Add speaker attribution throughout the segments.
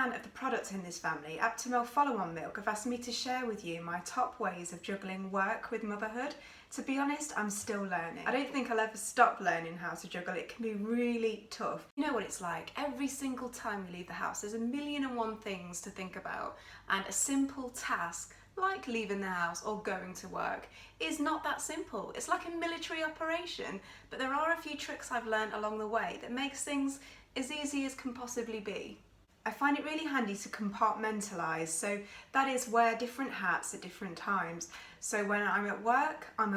Speaker 1: fan of the products in this family, Aptamil Follow on Milk have asked me to share with you my top ways of juggling work with motherhood. To be honest, I'm still learning. I don't think I'll ever stop learning how to juggle. It can be really tough. You know what it's like. Every single time you leave the house, there's a million and one things to think about, and a simple task like leaving the house or going to work is not that simple. It's like a military operation, but there are a few tricks I've learned along the way that makes things as easy as can possibly be. I find it really handy to compartmentalize, so that is wear different hats at different times. So when I'm at work and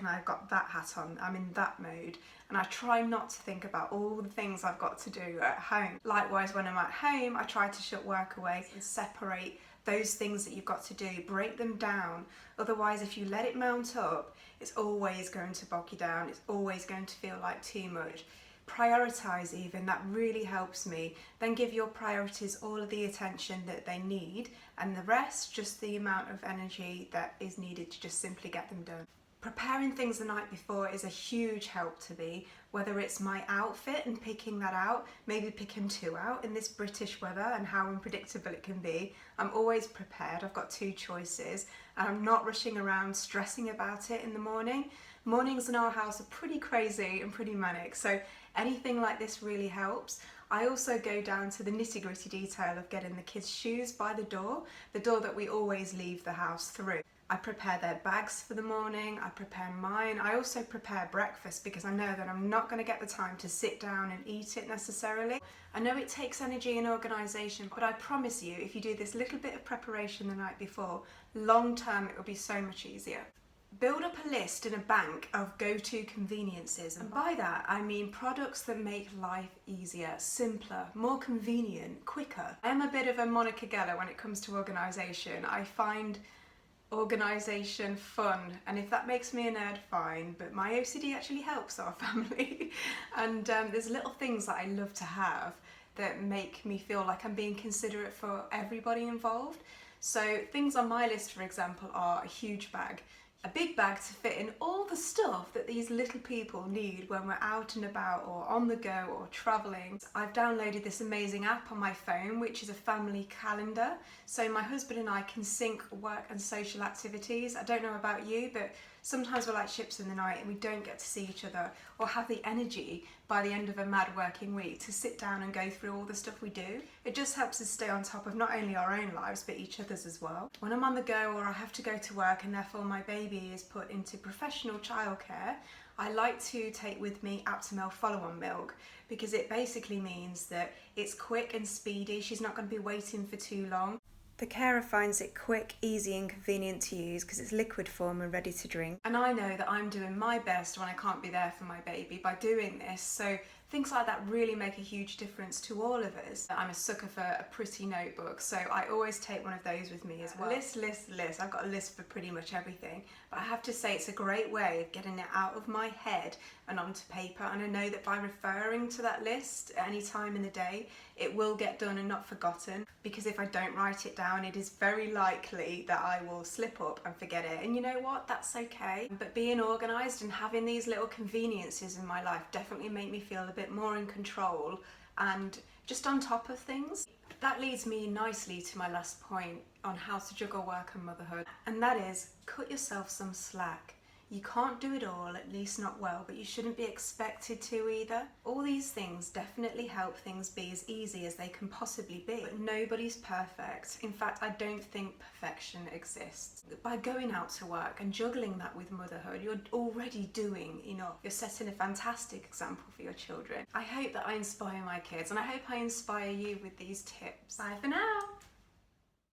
Speaker 1: I've got that hat on, I'm in that mode, and I try not to think about all the things I've got to do at home. Likewise, when I'm at home, I try to shut work away and separate those things that you've got to do, break them down. Otherwise, if you let it mount up, it's always going to bog you down, it's always going to feel like too much. Prioritize even, that really helps me. Then give your priorities all of the attention that they need, and the rest just the amount of energy that is needed to just simply get them done. Preparing things the night before is a huge help to me, whether it's my outfit and picking that out, maybe picking two out in this British weather and how unpredictable it can be. I'm always prepared, I've got two choices, and I'm not rushing around stressing about it in the morning. Mornings in our house are pretty crazy and pretty manic, so anything like this really helps. I also go down to the nitty-gritty detail of getting the kids' shoes by the door that we always leave the house through. I prepare their bags for the morning, I prepare mine. I also prepare breakfast because I know that I'm not going to get the time to sit down and eat it necessarily. I know it takes energy and organisation, but I promise you, if you do this little bit of preparation the night before, long term it will be so much easier. Build up a list in a bank of go-to conveniences, and by that I mean products that make life easier, simpler, more convenient, quicker. I am a bit of a Monica Geller when it comes to organisation. I find organisation fun, and if that makes me a nerd, fine, but my OCD actually helps our family. And there's little things that I love to have that make me feel like I'm being considerate for everybody involved. So things on my list, for example, are a huge bag. A big bag to fit in all the stuff that these little people need when we're out and about or on the go or travelling. I've downloaded this amazing app on my phone, which is a family calendar. So my husband and I can sync work and social activities. I don't know about you, but sometimes we're like ships in the night and we don't get to see each other or have the energy by the end of a mad working week to sit down and go through all the stuff we do. It just helps us stay on top of not only our own lives but each other's as well. When I'm on the go or I have to go to work and therefore my baby is put into professional childcare, I like to take with me Aptamil Follow on Milk because it basically means that it's quick and speedy. She's not going to be waiting for too long. The carer finds it quick, easy and convenient to use because it's liquid form and ready to drink. And I know that I'm doing my best when I can't be there for my baby by doing this, so things like that really make a huge difference to all of us. I'm a sucker for a pretty notebook, so I always take one of those with me as well. List. I've got a list for pretty much everything, but I have to say it's a great way of getting it out of my head and onto paper, and I know that by referring to that list at any time in the day, it will get done and not forgotten, because if I don't write it down, it is very likely that I will slip up and forget it. And you know what? That's okay. But being organised and having these little conveniences in my life definitely make me feel a bit more in control and just on top of things. That leads me nicely to my last point on how to juggle work and motherhood, and that is cut yourself some slack. You can't do it all, at least not well, but you shouldn't be expected to either. All these things definitely help things be as easy as they can possibly be, but nobody's perfect. In fact, I don't think perfection exists. By going out to work and juggling that with motherhood, you're already doing enough. You're setting a fantastic example for your children. I hope that I inspire my kids, and I hope I inspire you with these tips. Bye for now.